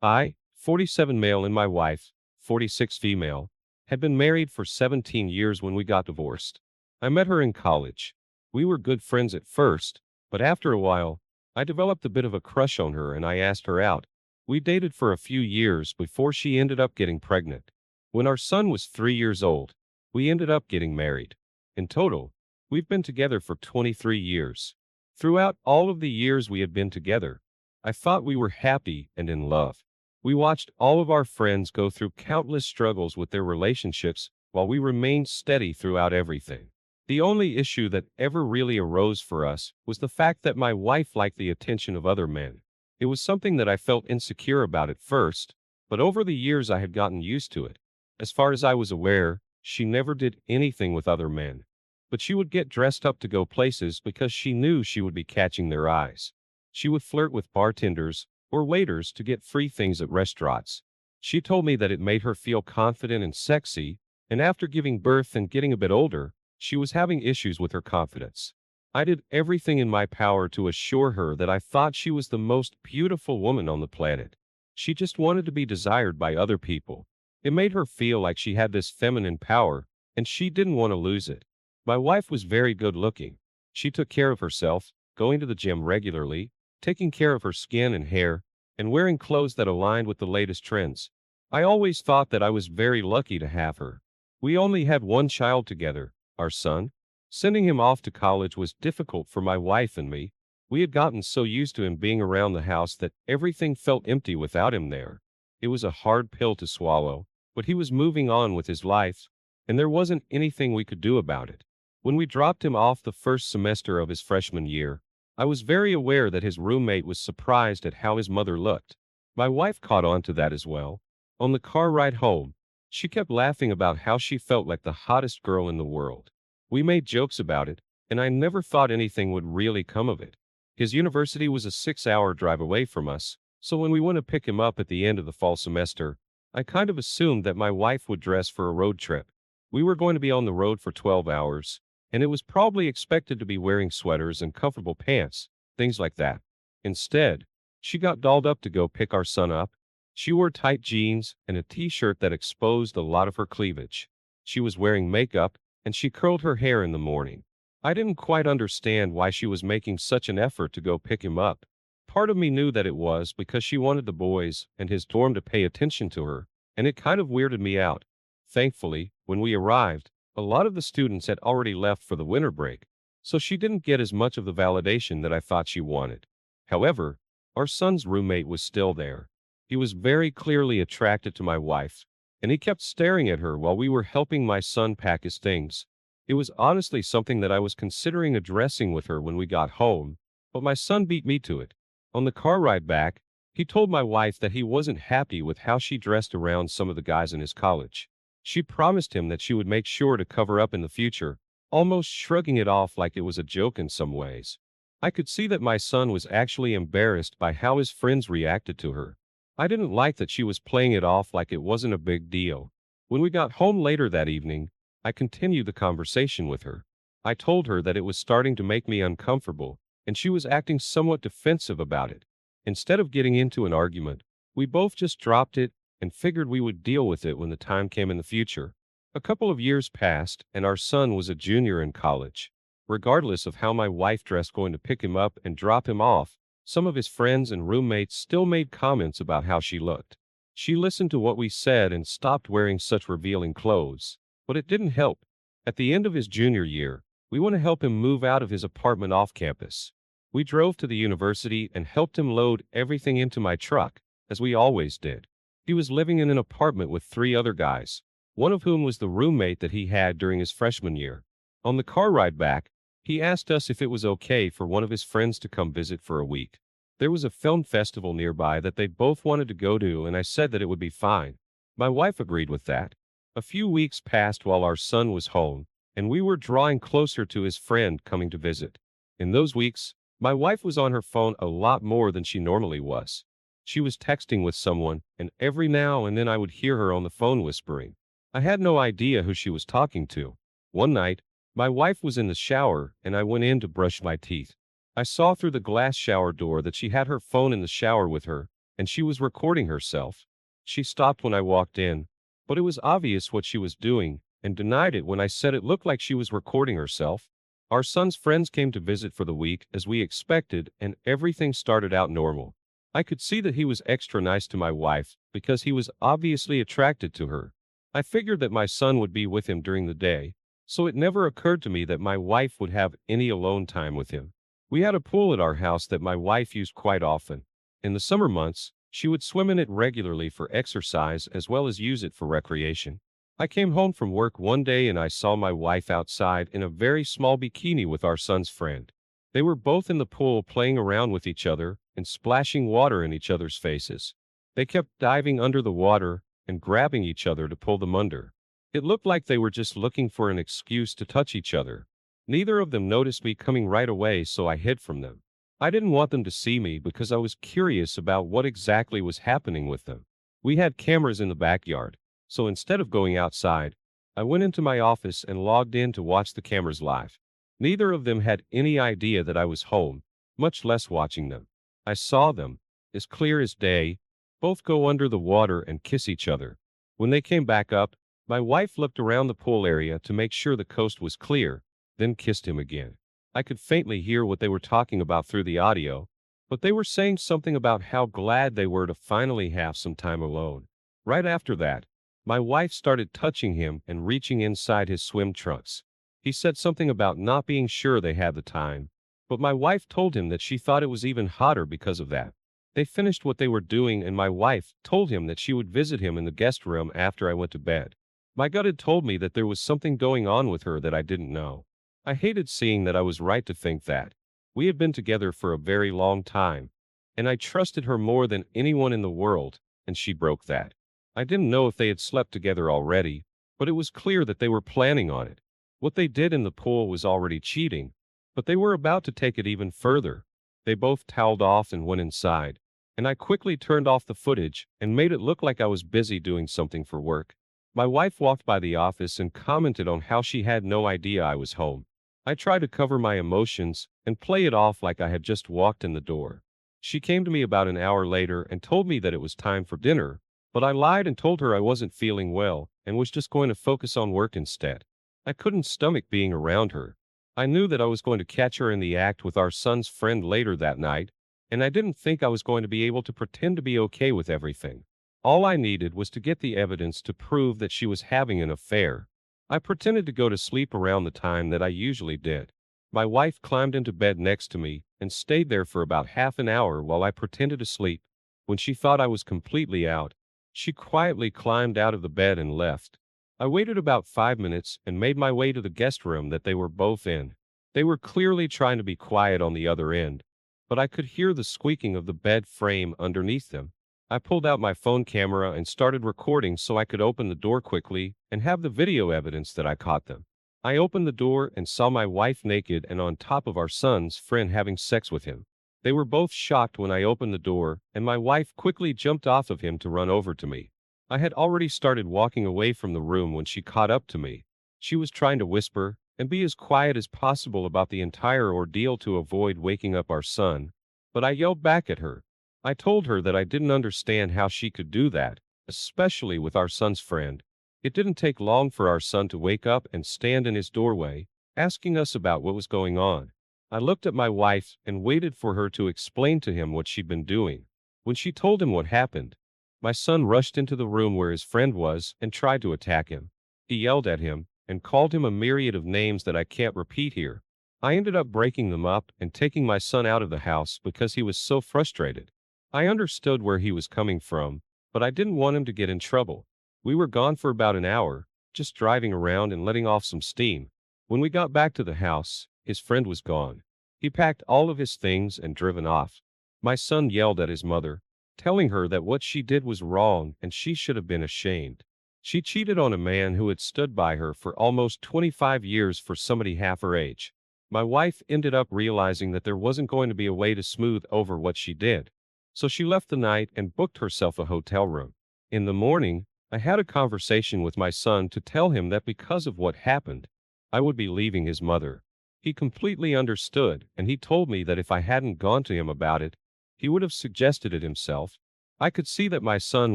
I, 47 male, and my wife, 46 female, had been married for 17 years when we got divorced. I met her in college. We were good friends at first, but after a while, I developed a bit of a crush on her and I asked her out. We dated for a few years before she ended up getting pregnant. When our son was 3 years old, we ended up getting married. In total, we've been together for 23 years. Throughout all of the years we had been together, I thought we were happy and in love. We watched all of our friends go through countless struggles with their relationships while we remained steady throughout everything. The only issue that ever really arose for us was the fact that my wife liked the attention of other men. It was something that I felt insecure about at first, but over the years I had gotten used to it. As far as I was aware, she never did anything with other men. But she would get dressed up to go places because she knew she would be catching their eyes. She would flirt with bartenders or waiters to get free things at restaurants. She told me that it made her feel confident and sexy, and after giving birth and getting a bit older, she was having issues with her confidence. I did everything in my power to assure her that I thought she was the most beautiful woman on the planet. She just wanted to be desired by other people. It made her feel like she had this feminine power, and she didn't want to lose it. My wife was very good looking. She took care of herself, going to the gym regularly, taking care of her skin and hair, and wearing clothes that aligned with the latest trends. I always thought that I was very lucky to have her. We only had one child together, our son. Sending him off to college was difficult for my wife and me. We had gotten so used to him being around the house that everything felt empty without him there. It was a hard pill to swallow, but he was moving on with his life, and there wasn't anything we could do about it. When we dropped him off the first semester of his freshman year, I was very aware that his roommate was surprised at how his mother looked. My wife caught on to that as well. On the car ride home, she kept laughing about how she felt like the hottest girl in the world. We made jokes about it, and I never thought anything would really come of it. His university was a 6-hour drive away from us, so when we went to pick him up at the end of the fall semester, I kind of assumed that my wife would dress for a road trip. We were going to be on the road for 12 hours, and it was probably expected to be wearing sweaters and comfortable pants, things like that. Instead, she got dolled up to go pick our son up. She wore tight jeans and a t-shirt that exposed a lot of her cleavage. She was wearing makeup, and she curled her hair in the morning. I didn't quite understand why she was making such an effort to go pick him up. Part of me knew that it was because she wanted the boys and his dorm to pay attention to her, and it kind of weirded me out. Thankfully, when we arrived, a lot of the students had already left for the winter break, so she didn't get as much of the validation that I thought she wanted. However, our son's roommate was still there. He was very clearly attracted to my wife, and he kept staring at her while we were helping my son pack his things. It was honestly something that I was considering addressing with her when we got home, but my son beat me to it. On the car ride back, he told my wife that he wasn't happy with how she dressed around some of the guys in his college. She promised him that she would make sure to cover up in the future, almost shrugging it off like it was a joke in some ways. I could see that my son was actually embarrassed by how his friends reacted to her. I didn't like that she was playing it off like it wasn't a big deal. When we got home later that evening, I continued the conversation with her. I told her that it was starting to make me uncomfortable, and she was acting somewhat defensive about it. Instead of getting into an argument, we both just dropped it and figured we would deal with it when the time came in the future. A couple of years passed, and our son was a junior in college. Regardless of how my wife dressed going to pick him up and drop him off, some of his friends and roommates still made comments about how she looked. She listened to what we said and stopped wearing such revealing clothes, but it didn't help. At the end of his junior year, we want to help him move out of his apartment off campus. We drove to the university and helped him load everything into my truck, as we always did. He was living in an apartment with 3 other guys, one of whom was the roommate that he had during his freshman year. On the car ride back, he asked us if it was okay for one of his friends to come visit for a week. There was a film festival nearby that they both wanted to go to, and I said that it would be fine. My wife agreed with that. A few weeks passed while our son was home, and we were drawing closer to his friend coming to visit. In those weeks, my wife was on her phone a lot more than she normally was. She was texting with someone, and every now and then I would hear her on the phone whispering. I had no idea who she was talking to. One night, my wife was in the shower, and I went in to brush my teeth. I saw through the glass shower door that she had her phone in the shower with her, and she was recording herself. She stopped when I walked in, but it was obvious what she was doing, and denied it when I said it looked like she was recording herself. Our son's friends came to visit for the week as we expected, and everything started out normal. I could see that he was extra nice to my wife because he was obviously attracted to her. I figured that my son would be with him during the day, so it never occurred to me that my wife would have any alone time with him. We had a pool at our house that my wife used quite often. In the summer months, she would swim in it regularly for exercise as well as use it for recreation. I came home from work one day and I saw my wife outside in a very small bikini with our son's friend. They were both in the pool playing around with each other and splashing water in each other's faces. They kept diving under the water and grabbing each other to pull them under. It looked like they were just looking for an excuse to touch each other. Neither of them noticed me coming right away, so I hid from them. I didn't want them to see me because I was curious about what exactly was happening with them. We had cameras in the backyard, so instead of going outside, I went into my office and logged in to watch the cameras live. Neither of them had any idea that I was home, much less watching them. I saw them, as clear as day, both go under the water and kiss each other. When they came back up, my wife looked around the pool area to make sure the coast was clear, then kissed him again. I could faintly hear what they were talking about through the audio, but they were saying something about how glad they were to finally have some time alone. Right after that, my wife started touching him and reaching inside his swim trunks. He said something about not being sure they had the time, but my wife told him that she thought it was even hotter because of that. They finished what they were doing and my wife told him that she would visit him in the guest room after I went to bed. My gut had told me that there was something going on with her that I didn't know. I hated seeing that I was right to think that. We had been together for a very long time, and I trusted her more than anyone in the world, and she broke that. I didn't know if they had slept together already, but it was clear that they were planning on it. What they did in the pool was already cheating, but they were about to take it even further. They both toweled off and went inside, and I quickly turned off the footage and made it look like I was busy doing something for work. My wife walked by the office and commented on how she had no idea I was home. I tried to cover my emotions and play it off like I had just walked in the door. She came to me about an hour later and told me that it was time for dinner, but I lied and told her I wasn't feeling well and was just going to focus on work instead. I couldn't stomach being around her. I knew that I was going to catch her in the act with our son's friend later that night, and I didn't think I was going to be able to pretend to be okay with everything. All I needed was to get the evidence to prove that she was having an affair. I pretended to go to sleep around the time that I usually did. My wife climbed into bed next to me and stayed there for about half an hour while I pretended to sleep. When she thought I was completely out, she quietly climbed out of the bed and left. I waited about 5 minutes and made my way to the guest room that they were both in. They were clearly trying to be quiet on the other end, but I could hear the squeaking of the bed frame underneath them. I pulled out my phone camera and started recording so I could open the door quickly and have the video evidence that I caught them. I opened the door and saw my wife naked and on top of our son's friend having sex with him. They were both shocked when I opened the door, and my wife quickly jumped off of him to run over to me. I had already started walking away from the room when she caught up to me. She was trying to whisper and be as quiet as possible about the entire ordeal to avoid waking up our son, but I yelled back at her. I told her that I didn't understand how she could do that, especially with our son's friend. It didn't take long for our son to wake up and stand in his doorway, asking us about what was going on. I looked at my wife and waited for her to explain to him what she'd been doing. When she told him what happened, my son rushed into the room where his friend was and tried to attack him. He yelled at him and called him a myriad of names that I can't repeat here. I ended up breaking them up and taking my son out of the house because he was so frustrated. I understood where he was coming from, but I didn't want him to get in trouble. We were gone for about an hour, just driving around and letting off some steam. When we got back to the house, his friend was gone. He packed all of his things and driven off. My son yelled at his mother, telling her that what she did was wrong and she should have been ashamed. She cheated on a man who had stood by her for almost 25 years for somebody half her age. My wife ended up realizing that there wasn't going to be a way to smooth over what she did. So she left the night and booked herself a hotel room. In the morning, I had a conversation with my son to tell him that because of what happened, I would be leaving his mother. He completely understood, and he told me that if I hadn't gone to him about it, he would have suggested it himself. I could see that my son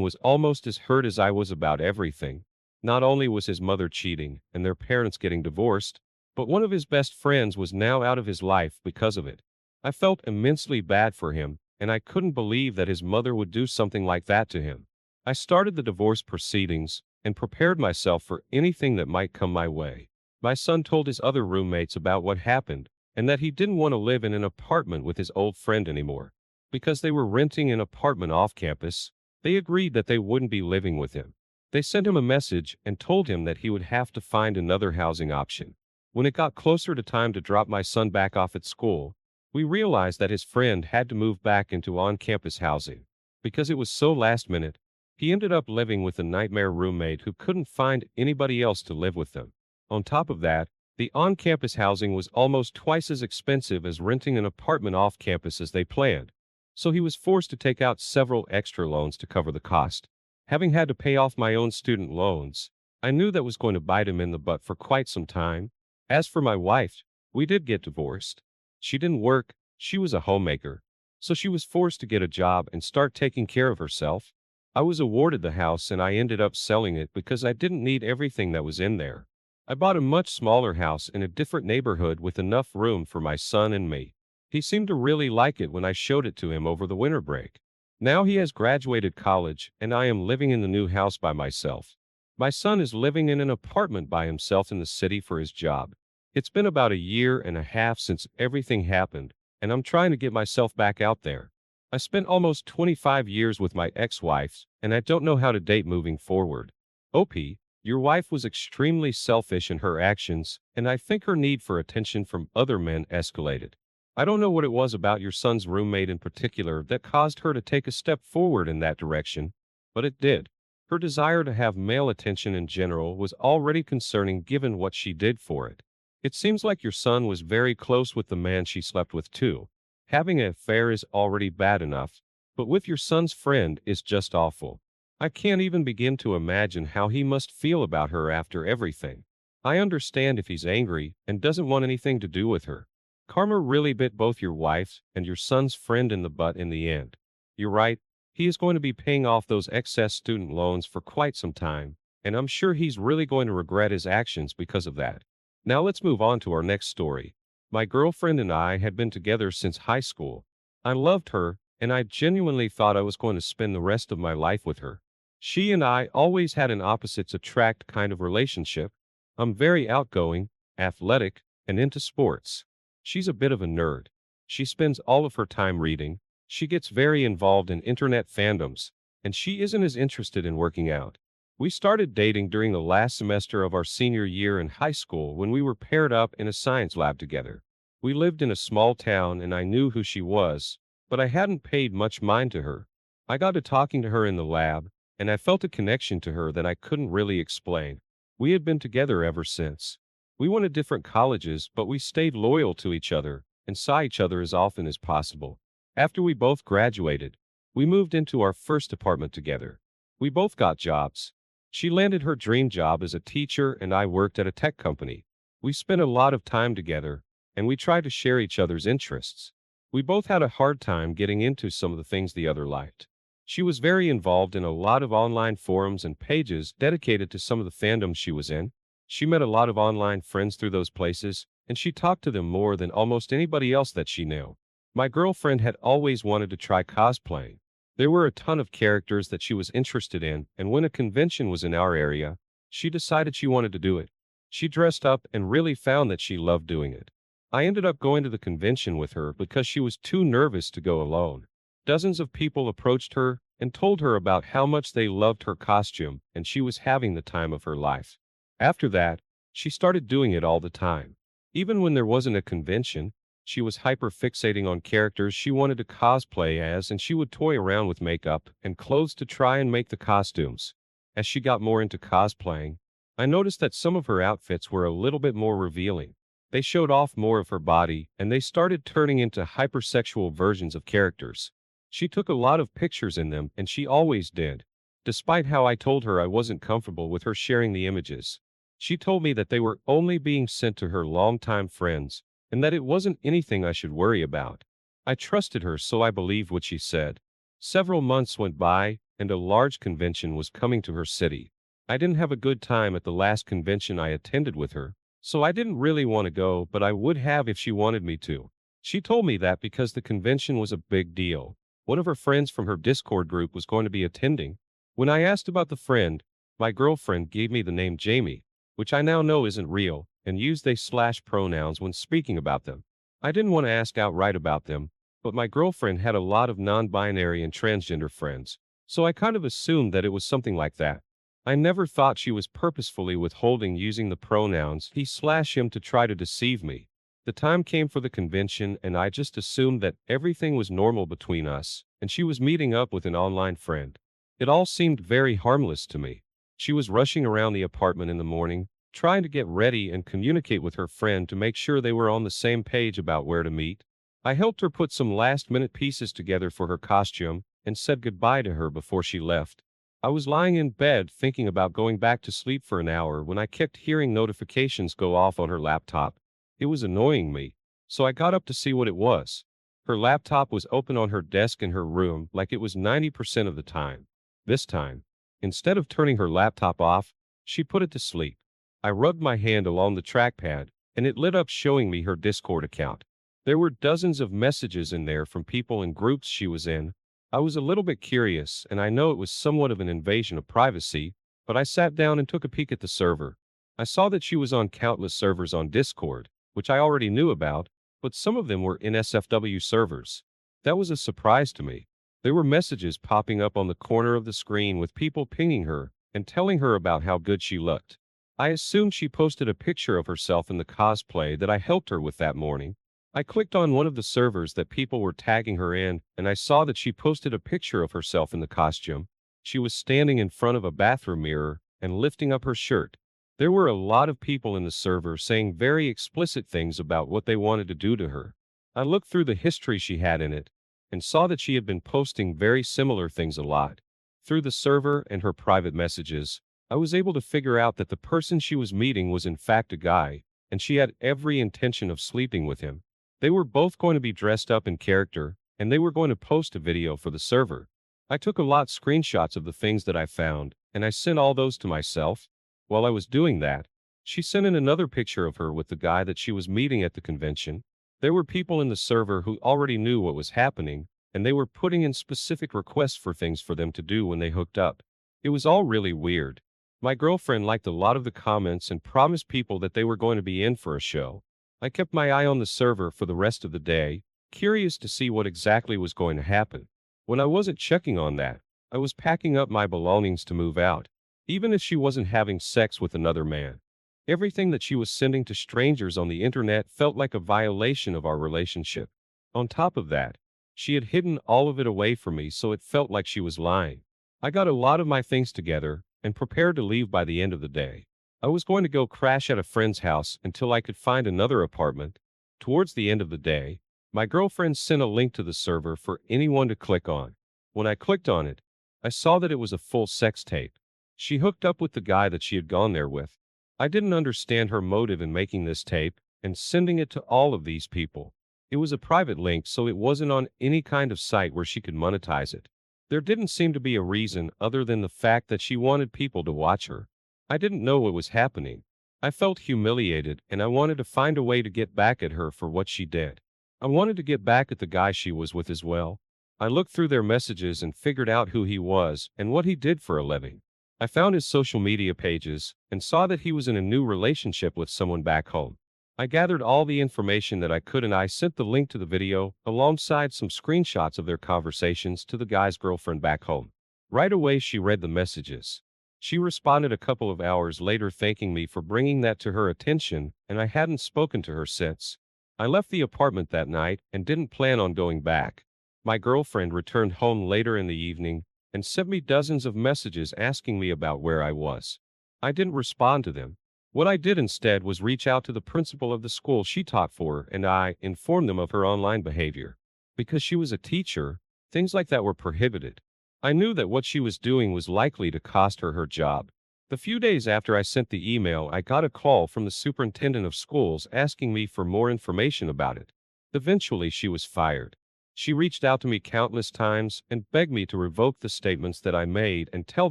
was almost as hurt as I was about everything. Not only was his mother cheating and their parents getting divorced, but one of his best friends was now out of his life because of it. I felt immensely bad for him, and I couldn't believe that his mother would do something like that to him. I started the divorce proceedings and prepared myself for anything that might come my way. My son told his other roommates about what happened and that he didn't want to live in an apartment with his old friend anymore. Because they were renting an apartment off campus, they agreed that they wouldn't be living with him. They sent him a message and told him that he would have to find another housing option. When it got closer to time to drop my son back off at school, we realized that his friend had to move back into on-campus housing. Because it was so last minute, he ended up living with a nightmare roommate who couldn't find anybody else to live with them. On top of that, the on-campus housing was almost twice as expensive as renting an apartment off campus as they planned. So he was forced to take out several extra loans to cover the cost. Having had to pay off my own student loans, I knew that was going to bite him in the butt for quite some time. As for my wife, we did get divorced. She didn't work, she was a homemaker. So she was forced to get a job and start taking care of herself. I was awarded the house and I ended up selling it because I didn't need everything that was in there. I bought a much smaller house in a different neighborhood with enough room for my son and me. He seemed to really like it when I showed it to him over the winter break. Now he has graduated college and I am living in the new house by myself. My son is living in an apartment by himself in the city for his job. It's been about a year and a half since everything happened, and I'm trying to get myself back out there. I spent almost 25 years with my ex-wife, and I don't know how to date moving forward. OP, your wife was extremely selfish in her actions, and I think her need for attention from other men escalated. I don't know what it was about your son's roommate in particular that caused her to take a step forward in that direction, but it did. Her desire to have male attention in general was already concerning given what she did for it. It seems like your son was very close with the man she slept with too. Having an affair is already bad enough, but with your son's friend is just awful. I can't even begin to imagine how he must feel about her after everything. I understand if he's angry and doesn't want anything to do with her. Karma really bit both your wife and your son's friend in the butt in the end. You're right, he is going to be paying off those excess student loans for quite some time, and I'm sure he's really going to regret his actions because of that. Now let's move on to our next story. My girlfriend and I had been together since high school. I loved her, and I genuinely thought I was going to spend the rest of my life with her. She and I always had an opposites attract kind of relationship. I'm very outgoing, athletic, and into sports. She's a bit of a nerd. She spends all of her time reading. She gets very involved in internet fandoms, and she isn't as interested in working out. We started dating during the last semester of our senior year in high school when we were paired up in a science lab together. We lived in a small town and I knew who she was, but I hadn't paid much mind to her. I got to talking to her in the lab, and I felt a connection to her that I couldn't really explain. We had been together ever since. We went to different colleges, but we stayed loyal to each other and saw each other as often as possible. After we both graduated, we moved into our first apartment together. We both got jobs. She landed her dream job as a teacher and I worked at a tech company. We spent a lot of time together, and we tried to share each other's interests. We both had a hard time getting into some of the things the other liked. She was very involved in a lot of online forums and pages dedicated to some of the fandoms she was in. She met a lot of online friends through those places, and she talked to them more than almost anybody else that she knew. My girlfriend had always wanted to try cosplaying. There were a ton of characters that she was interested in, and when a convention was in our area, she decided she wanted to do it. She dressed up and really found that she loved doing it. I ended up going to the convention with her because she was too nervous to go alone. Dozens of people approached her and told her about how much they loved her costume, and she was having the time of her life. After that, she started doing it all the time. Even when there wasn't a convention, she was hyper-fixating on characters she wanted to cosplay as, and she would toy around with makeup and clothes to try and make the costumes. As she got more into cosplaying, I noticed that some of her outfits were a little bit more revealing. They showed off more of her body, and they started turning into hypersexual versions of characters. She took a lot of pictures in them, and she always did. Despite how I told her I wasn't comfortable with her sharing the images. She told me that they were only being sent to her longtime friends, and that it wasn't anything I should worry about. I trusted her, so I believed what she said. Several months went by, and a large convention was coming to her city. I didn't have a good time at the last convention I attended with her, so I didn't really want to go, but I would have if she wanted me to. She told me that because the convention was a big deal. One of her friends from her Discord group was going to be attending. When I asked about the friend, my girlfriend gave me the name Jamie, which I now know isn't real, and used they/slash pronouns when speaking about them. I didn't want to ask outright about them, but my girlfriend had a lot of non-binary and transgender friends, so I kind of assumed that it was something like that. I never thought she was purposefully withholding using the pronouns he/him to try to deceive me. The time came for the convention, and I just assumed that everything was normal between us, and she was meeting up with an online friend. It all seemed very harmless to me. She was rushing around the apartment in the morning, trying to get ready and communicate with her friend to make sure they were on the same page about where to meet. I helped her put some last-minute pieces together for her costume and said goodbye to her before she left. I was lying in bed thinking about going back to sleep for an hour when I kept hearing notifications go off on her laptop. It was annoying me, so I got up to see what it was. Her laptop was open on her desk in her room like it was 90% of the time. This time, instead of turning her laptop off, she put it to sleep. I rubbed my hand along the trackpad, and it lit up showing me her Discord account. There were dozens of messages in there from people in groups she was in. I was a little bit curious, and I know it was somewhat of an invasion of privacy, but I sat down and took a peek at the server. I saw that she was on countless servers on Discord, which I already knew about, but some of them were NSFW servers. That was a surprise to me. There were messages popping up on the corner of the screen with people pinging her and telling her about how good she looked. I assumed she posted a picture of herself in the cosplay that I helped her with that morning. I clicked on one of the servers that people were tagging her in, and I saw that she posted a picture of herself in the costume. She was standing in front of a bathroom mirror and lifting up her shirt. There were a lot of people in the server saying very explicit things about what they wanted to do to her. I looked through the history she had in it and saw that she had been posting very similar things a lot. Through the server and her private messages, I was able to figure out that the person she was meeting was in fact a guy, and she had every intention of sleeping with him. They were both going to be dressed up in character, and they were going to post a video for the server. I took a lot of screenshots of the things that I found, and I sent all those to myself. While I was doing that, she sent in another picture of her with the guy that she was meeting at the convention. There were people in the server who already knew what was happening, and they were putting in specific requests for things for them to do when they hooked up. It was all really weird. My girlfriend liked a lot of the comments and promised people that they were going to be in for a show. I kept my eye on the server for the rest of the day, curious to see what exactly was going to happen. When I wasn't checking on that, I was packing up my belongings to move out, even if she wasn't having sex with another man. Everything that she was sending to strangers on the internet felt like a violation of our relationship. On top of that, she had hidden all of it away from me, so it felt like she was lying. I got a lot of my things together and prepared to leave by the end of the day. I was going to go crash at a friend's house until I could find another apartment. Towards the end of the day, my girlfriend sent a link to the server for anyone to click on. When I clicked on it, I saw that it was a full sex tape. She hooked up with the guy that she had gone there with. I didn't understand her motive in making this tape and sending it to all of these people. It was a private link, so it wasn't on any kind of site where she could monetize it. There didn't seem to be a reason other than the fact that she wanted people to watch her. I didn't know what was happening. I felt humiliated, and I wanted to find a way to get back at her for what she did. I wanted to get back at the guy she was with as well. I looked through their messages and figured out who he was and what he did for a living. I found his social media pages and saw that he was in a new relationship with someone back home. I gathered all the information that I could, and I sent the link to the video alongside some screenshots of their conversations to the guy's girlfriend back home. Right away, she read the messages. She responded a couple of hours later thanking me for bringing that to her attention, and I hadn't spoken to her since. I left the apartment that night and didn't plan on going back. My girlfriend returned home later in the evening and sent me dozens of messages asking me about where I was. I didn't respond to them. What I did instead was reach out to the principal of the school she taught for, and I informed them of her online behavior. Because she was a teacher, things like that were prohibited. I knew that what she was doing was likely to cost her her job. The few days after I sent the email, I got a call from the superintendent of schools asking me for more information about it. Eventually, she was fired. She reached out to me countless times and begged me to revoke the statements that I made and tell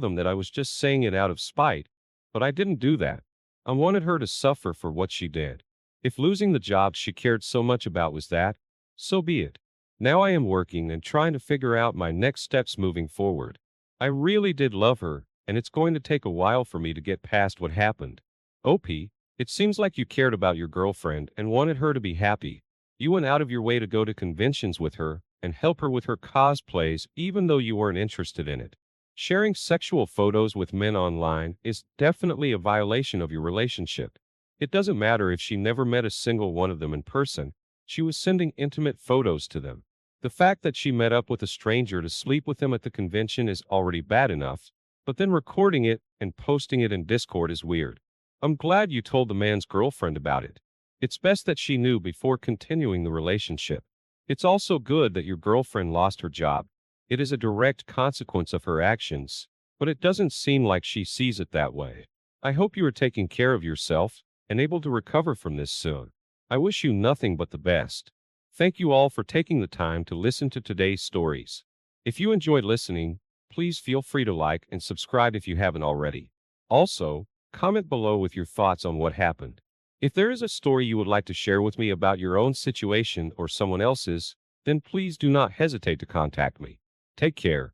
them that I was just saying it out of spite, but I didn't do that. I wanted her to suffer for what she did. If losing the job she cared so much about was that, so be it. Now I am working and trying to figure out my next steps moving forward. I really did love her, and it's going to take a while for me to get past what happened. OP, it seems like you cared about your girlfriend and wanted her to be happy. You went out of your way to go to conventions with her and help her with her cosplays even though you weren't interested in it. Sharing sexual photos with men online is definitely a violation of your relationship. It doesn't matter if she never met a single one of them in person, she was sending intimate photos to them. The fact that she met up with a stranger to sleep with him at the convention is already bad enough, but then recording it and posting it in Discord is weird. I'm glad you told the man's girlfriend about it. It's best that she knew before continuing the relationship. It's also good that your girlfriend lost her job. It is a direct consequence of her actions, but it doesn't seem like she sees it that way. I hope you are taking care of yourself and able to recover from this soon. I wish you nothing but the best. Thank you all for taking the time to listen to today's stories. If you enjoyed listening, please feel free to like and subscribe if you haven't already. Also, comment below with your thoughts on what happened. If there is a story you would like to share with me about your own situation or someone else's, then please do not hesitate to contact me. Take care.